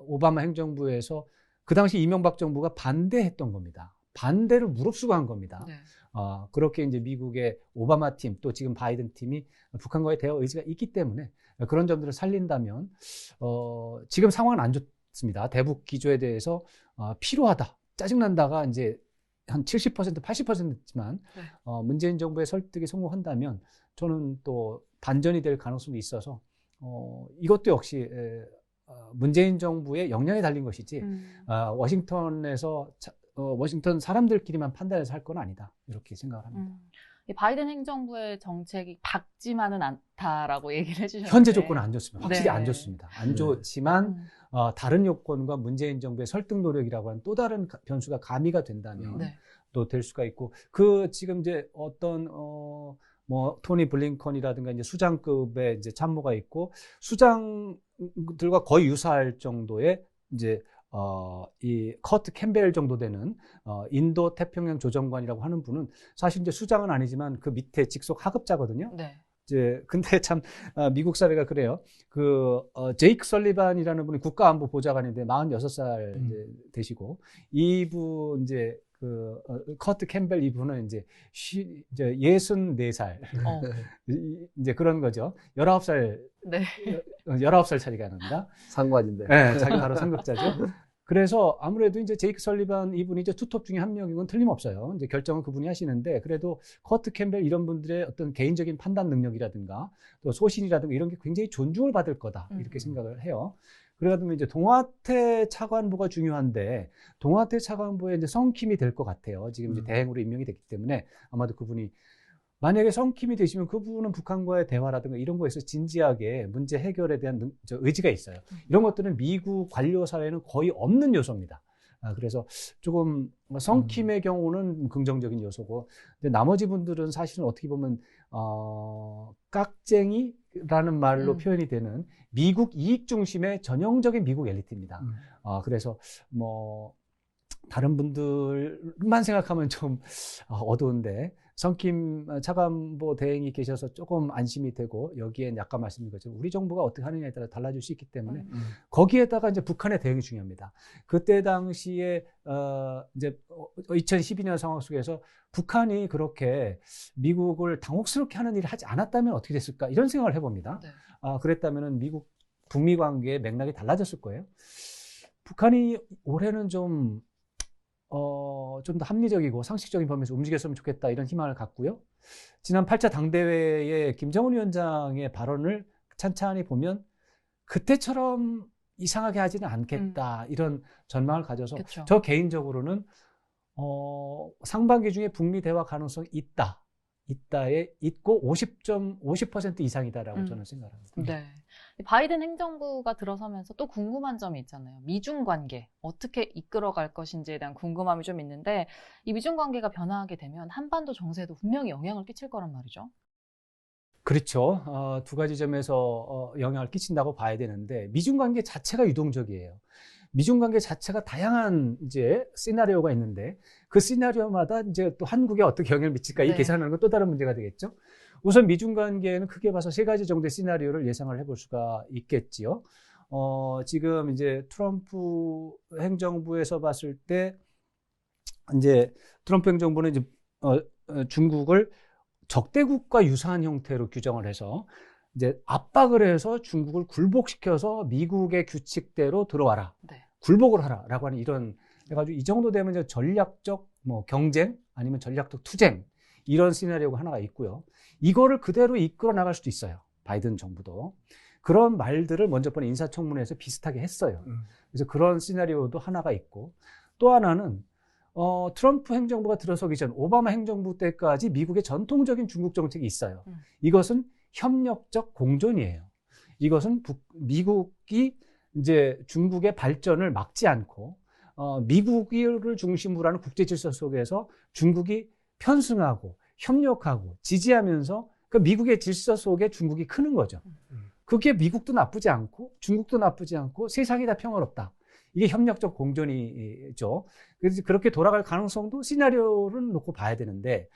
오바마 행정부에서 그 당시 이명박 정부가 반대했던 겁니다. 반대를 무릅쓰고 한 겁니다. 네. 그렇게 이제 미국의 오바마 팀, 또 지금 바이든 팀이 북한과의 대화 의지가 있기 때문에 그런 점들을 살린다면, 지금 상황은 안 좋습니다. 대북 기조에 대해서 필요하다, 짜증난다가 이제 한 70%, 80%지만 문재인 정부의 설득에 성공한다면 저는 또 반전이 될 가능성이 있어서 이것도 역시 문재인 정부의 역량에 달린 것이지 워싱턴 사람들끼리만 판단해서 할 건 아니다, 이렇게 생각을 합니다. 이 바이든 행정부의 정책이 밝지만은 않다라고 얘기를 해주셨는데, 현재 조건은 안 좋습니다. 확실히 네. 안 좋습니다. 안 좋지만 다른 요건과 문재인 정부의 설득 노력이라고 하는 또 다른 변수가 가미가 된다면 또 될 수가 있고, 지금 이제 어떤 토니 블링컨이라든가 이제 수장급의 이제 참모가 있고, 수장들과 거의 유사할 정도의 이제 이 커트 캠벨 정도 되는 인도 태평양 조정관이라고 하는 분은 사실 이제 수장은 아니지만 그 밑에 직속 하급자거든요. 네. 이제 근데 참 미국 사회가 그래요. 제이크 설리반이라는 분이 국가안보보좌관인데 46살 이제 되시고, 이분 이제 커트 캠벨 이분은 이제 64살 이제 그런 거죠. 19살 네. 19살 차이가 납니다. 상관인데. 네, 자기 바로 상급자죠. 그래서 아무래도 이제 제이크 설리반 이분이 이제 투톱 중에 한 명인 건 틀림없어요. 이제 결정은 그분이 하시는데, 그래도 커트 캠벨 이런 분들의 어떤 개인적인 판단 능력이라든가 또 소신이라든가 이런 게 굉장히 존중을 받을 거다, 이렇게 생각을 해요. 그러다 보면 이제 동아태 차관보가 중요한데, 동아태 차관보에 이제 성킴이 될 것 같아요. 지금 이제 대행으로 임명이 됐기 때문에 아마도 그분이, 만약에 성킴이 되시면 그분은 북한과의 대화라든가 이런 거에서 진지하게 문제 해결에 대한 의지가 있어요. 이런 것들은 미국 관료 사회에는 거의 없는 요소입니다. 그래서 조금 성킴의 경우는 긍정적인 요소고, 근데 나머지 분들은 사실은 어떻게 보면 깍쟁이라는 말로 표현이 되는 미국 이익 중심의 전형적인 미국 엘리트입니다. 그래서 다른 분들만 생각하면 좀 어두운데, 성킴 차관보 대행이 계셔서 조금 안심이 되고, 여기엔 약간 말씀드린 것처럼 우리 정부가 어떻게 하느냐에 따라 달라질 수 있기 때문에 거기에다가 이제 북한의 대응이 중요합니다. 그때 당시에 이제 2012년 상황 속에서 북한이 그렇게 미국을 당혹스럽게 하는 일을 하지 않았다면 어떻게 됐을까, 이런 생각을 해봅니다. 네. 그랬다면은 북미 관계의 맥락이 달라졌을 거예요. 북한이 올해는 좀 더 합리적이고 상식적인 범위에서 움직였으면 좋겠다, 이런 희망을 갖고요. 지난 8차 당대회의 김정은 위원장의 발언을 찬찬히 보면 그때처럼 이상하게 하지는 않겠다, 이런 전망을 가져서 그쵸. 저 개인적으로는 상반기 중에 북미 대화 가능성이 있다에 있고 50% 이상이다라고 저는 생각합니다. 네. 바이든 행정부가 들어서면서 또 궁금한 점이 있잖아요. 미중 관계 어떻게 이끌어갈 것인지에 대한 궁금함이 좀 있는데, 이 미중 관계가 변화하게 되면 한반도 정세에도 분명히 영향을 끼칠 거란 말이죠. 그렇죠. 두 가지 점에서 영향을 끼친다고 봐야 되는데, 미중 관계 자체가 유동적이에요. 미중 관계 자체가 다양한 이제 시나리오가 있는데, 그 시나리오마다 이제 또 한국에 어떻게 영향을 미칠까, 이 계산하는 건 또 다른 문제가 되겠죠. 우선 미중 관계에는 크게 봐서 3가지 정도의 시나리오를 예상을 해볼 수가 있겠지요. 지금 이제 트럼프 행정부에서 봤을 때, 이제 트럼프 행정부는 이제 중국을 적대국과 유사한 형태로 규정을 해서 이제 압박을 해서 중국을 굴복시켜서 미국의 규칙대로 들어와라, 굴복을 하라라고 하는, 이런 해가지고 이 정도 되면 이제 전략적 경쟁 아니면 전략적 투쟁, 이런 시나리오가 하나가 있고요. 이거를 그대로 이끌어 나갈 수도 있어요. 바이든 정부도 그런 말들을 먼저 번에 인사청문회에서 비슷하게 했어요. 그래서 그런 시나리오도 하나가 있고, 또 하나는 트럼프 행정부가 들어서기 전 오바마 행정부 때까지 미국의 전통적인 중국 정책이 있어요. 이것은 협력적 공존이에요. 이것은 미국이 이제 중국의 발전을 막지 않고 미국을 중심으로 하는 국제 질서 속에서 중국이 편승하고 협력하고 지지하면서 그 미국의 질서 속에 중국이 크는 거죠. 그게 미국도 나쁘지 않고 중국도 나쁘지 않고 세상이 다 평화롭다. 이게 협력적 공존이죠. 그래서 그렇게 돌아갈 가능성도 시나리오를 놓고 봐야 되는데,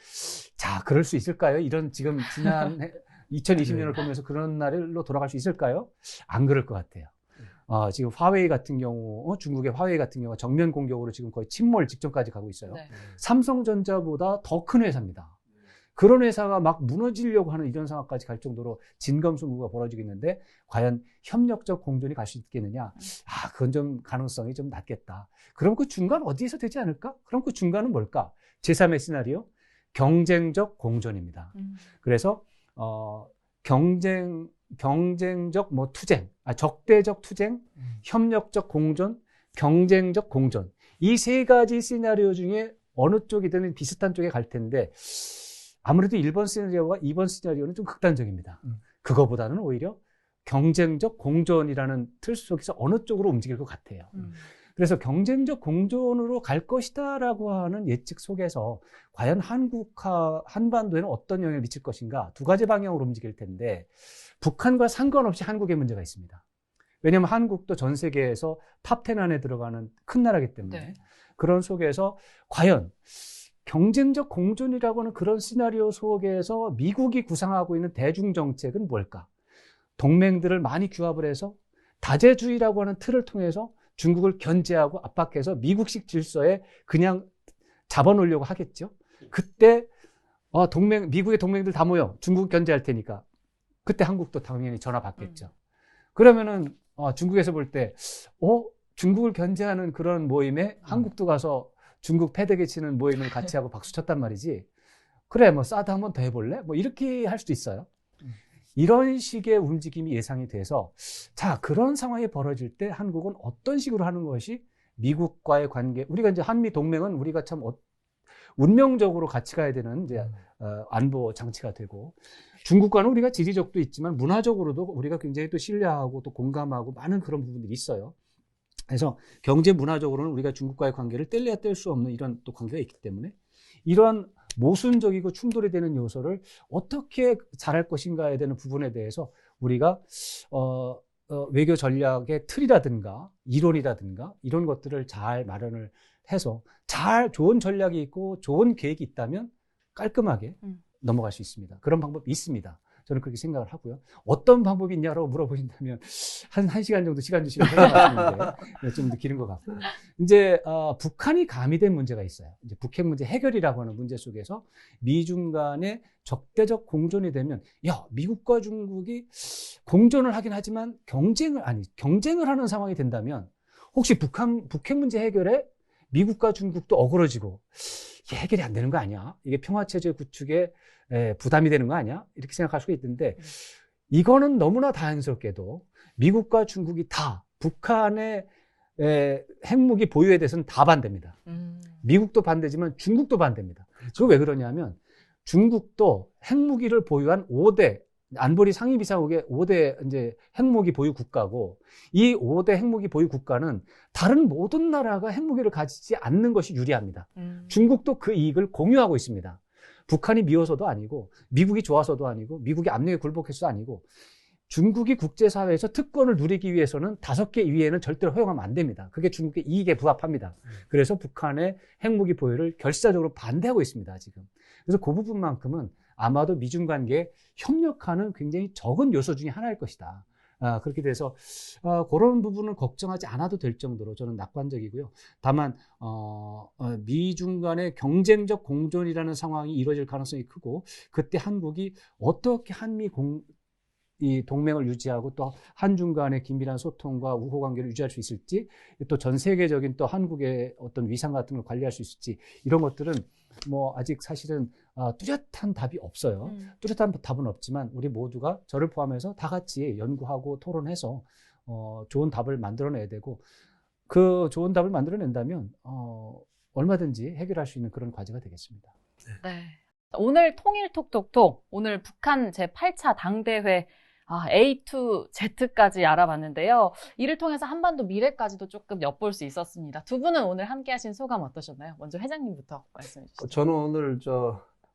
자, 그럴 수 있을까요? 이런 지금 지난 2020년을 보면서 그런 날로 돌아갈 수 있을까요? 안 그럴 것 같아요. 지금 화웨이 같은 경우, 중국의 화웨이 같은 경우 정면 공격으로 지금 거의 침몰 직전까지 가고 있어요. 네. 삼성전자보다 더 큰 회사입니다. 그런 회사가 막 무너지려고 하는 이런 상황까지 갈 정도로 진검승부가 벌어지고 있는데 과연 협력적 공존이 갈 수 있겠느냐? 그건 좀 가능성이 좀 낮겠다. 그럼 그 중간 어디에서 되지 않을까? 그럼 그 중간은 뭘까? 제3의 시나리오, 경쟁적 공존입니다. 그래서 경쟁적 투쟁, 적대적 투쟁, 협력적 공존, 경쟁적 공존. 이 세 가지 시나리오 중에 어느 쪽이든 비슷한 쪽에 갈 텐데 아무래도 1번 시나리오와 2번 시나리오는 좀 극단적입니다. 그거보다는 오히려 경쟁적 공존이라는 틀 속에서 어느 쪽으로 움직일 것 같아요. 그래서 경쟁적 공존으로 갈 것이다라고 하는 예측 속에서 과연 한반도에는 어떤 영향을 미칠 것인가? 두 가지 방향으로 움직일 텐데 북한과 상관없이 한국에 문제가 있습니다. 왜냐하면 한국도 전 세계에서 탑10 안에 들어가는 큰 나라이기 때문에 네. 그런 속에서 과연 경쟁적 공존이라고 하는 그런 시나리오 속에서 미국이 구상하고 있는 대중정책은 뭘까? 동맹들을 많이 규합을 해서 다재주의라고 하는 틀을 통해서 중국을 견제하고 압박해서 미국식 질서에 그냥 잡아놓으려고 하겠죠. 그때 미국의 동맹들 다 모여 중국 견제할 테니까 그때 한국도 당연히 전화 받겠죠. 그러면은 중국에서 볼 때 중국을 견제하는 그런 모임에 한국도 가서 중국 패대기 치는 모임을 같이 하고 박수 쳤단 말이지. 그래, 사드 한번 더 해볼래? 이렇게 할 수도 있어요. 이런 식의 움직임이 예상이 돼서, 자, 그런 상황이 벌어질 때 한국은 어떤 식으로 하는 것이 미국과의 관계, 우리가 이제 한미 동맹은 우리가 참 운명적으로 같이 가야 되는 이제 안보 장치가 되고, 중국과는 우리가 지리적도 있지만 문화적으로도 우리가 굉장히 또 신뢰하고 또 공감하고 많은 그런 부분들이 있어요. 그래서 경제 문화적으로는 우리가 중국과의 관계를 뗄래야 뗄 수 없는 이런 또 관계가 있기 때문에 이런 모순적이고 충돌이 되는 요소를 어떻게 잘할 것인가에 대한 부분에 대해서 우리가 외교 전략의 틀이라든가 이론이라든가 이런 것들을 잘 마련을 해서 좋은 전략이 있고 좋은 계획이 있다면 깔끔하게 넘어갈 수 있습니다. 그런 방법이 있습니다. 저는 그렇게 생각을 하고요. 어떤 방법이 있냐라고 물어보신다면 한 시간 정도 시간 주시면 설명하시는데 좀 길은 것 같고. 이제 북한이 가미된 문제가 있어요. 이제 북핵 문제 해결이라고 하는 문제 속에서 미중 간의 적대적 공존이 되면 미국과 중국이 공존을 하긴 하지만 경쟁을 하는 상황이 된다면 혹시 북핵 문제 해결에 미국과 중국도 어그러지고 이게 해결이 안 되는 거 아니야? 이게 평화체제 구축에 부담이 되는 거 아니야? 이렇게 생각할 수가 있는데 이거는 너무나 다행스럽게도 미국과 중국이 다 북한의 핵무기 보유에 대해서는 다 반대입니다. 미국도 반대지만 중국도 반대입니다. 그거 왜 그러냐면 중국도 핵무기를 보유한 5대 안보리 상임이사국의 5대 이제 핵무기 보유 국가고 이 5대 핵무기 보유 국가는 다른 모든 나라가 핵무기를 가지지 않는 것이 유리합니다. 중국도 그 이익을 공유하고 있습니다. 북한이 미워서도 아니고 미국이 좋아서도 아니고 미국이 압력에 굴복해서도 아니고 중국이 국제사회에서 특권을 누리기 위해서는 5개 이외에는 절대로 허용하면 안 됩니다. 그게 중국의 이익에 부합합니다. 그래서 북한의 핵무기 보유를 결사적으로 반대하고 있습니다. 지금. 그래서 그 부분만큼은 아마도 미중 관계에 협력하는 굉장히 적은 요소 중에 하나일 것이다. 그렇게 돼서 그런 부분은 걱정하지 않아도 될 정도로 저는 낙관적이고요. 다만 미중 간의 경쟁적 공존이라는 상황이 이루어질 가능성이 크고 그때 한국이 어떻게 이 동맹을 유지하고 또 한중 간의 긴밀한 소통과 우호 관계를 유지할 수 있을지 또 전 세계적인 또 한국의 어떤 위상 같은 걸 관리할 수 있을지 이런 것들은 아직 사실은 뚜렷한 답이 없어요. 뚜렷한 답은 없지만 우리 모두가 저를 포함해서 다 같이 연구하고 토론해서 좋은 답을 만들어내야 되고 그 좋은 답을 만들어낸다면 얼마든지 해결할 수 있는 그런 과제가 되겠습니다. 네. 오늘 통일 톡톡톡, 오늘 북한 제8차 당대회 A to Z까지 알아봤는데요. 이를 통해서 한반도 미래까지도 조금 엿볼 수 있었습니다. 두 분은 오늘 함께 하신 소감 어떠셨나요? 먼저 회장님부터 말씀해 주시죠. 저는 오늘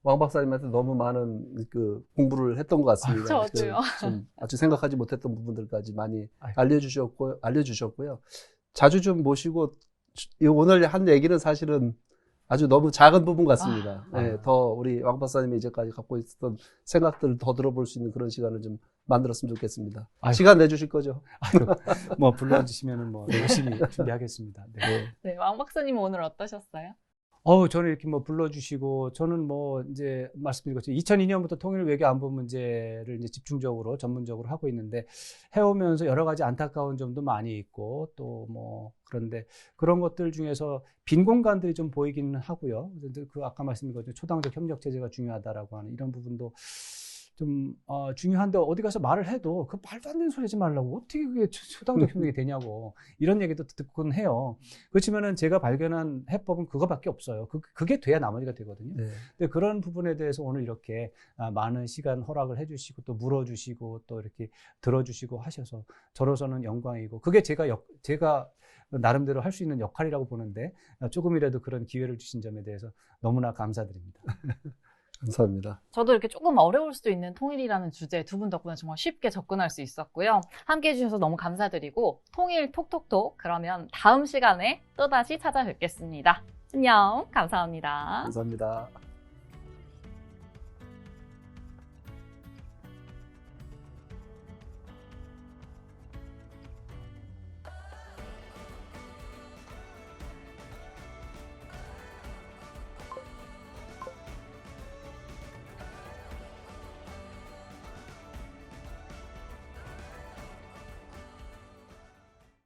왕 박사님한테 너무 많은 그 공부를 했던 것 같습니다. 저도요. 좀 아주 생각하지 못했던 부분들까지 많이 알려주셨고요. 자주 좀 모시고 오늘 한 얘기는 사실은 아주 너무 작은 부분 같습니다. 네, 더 우리 왕 박사님이 이제까지 갖고 있었던 생각들을 더 들어볼 수 있는 그런 시간을 좀 만들었으면 좋겠습니다. 시간 내주실 거죠? 뭐 불러주시면은 뭐 열심히 준비하겠습니다. 네. 네, 왕 박사님은 오늘 어떠셨어요? 저는 이렇게 뭐 불러주시고, 저는 뭐 이제 말씀드린 것처럼 2002년부터 통일 외교 안보 문제를 이제 집중적으로 전문적으로 하고 있는데, 해오면서 여러 가지 안타까운 점도 많이 있고, 또 뭐 그런데 그런 것들 중에서 빈 공간들이 좀 보이기는 하고요. 그 아까 말씀드린 것처럼 초당적 협력 체제가 중요하다라고 하는 이런 부분도 좀 중요한데, 어디 가서 말을 해도 그 말도 안 되는 소리 하지 말라고, 어떻게 그게 초당적 협력이 되냐고 이런 얘기도 듣곤 해요. 그렇지만은 제가 발견한 해법은 그거밖에 없어요. 그게 돼야 나머지가 되거든요. 네. 근데 그런 부분에 대해서 오늘 이렇게 많은 시간 허락을 해주시고, 또 물어주시고, 또 이렇게 들어주시고 하셔서 저로서는 영광이고, 그게 제가 나름대로 할 수 있는 역할이라고 보는데, 조금이라도 그런 기회를 주신 점에 대해서 너무나 감사드립니다. 감사합니다. 저도 이렇게 조금 어려울 수도 있는 통일이라는 주제에 두 분 덕분에 정말 쉽게 접근할 수 있었고요. 함께 해주셔서 너무 감사드리고, 통일 톡톡톡 그러면 다음 시간에 또다시 찾아뵙겠습니다. 안녕, 감사합니다. 감사합니다.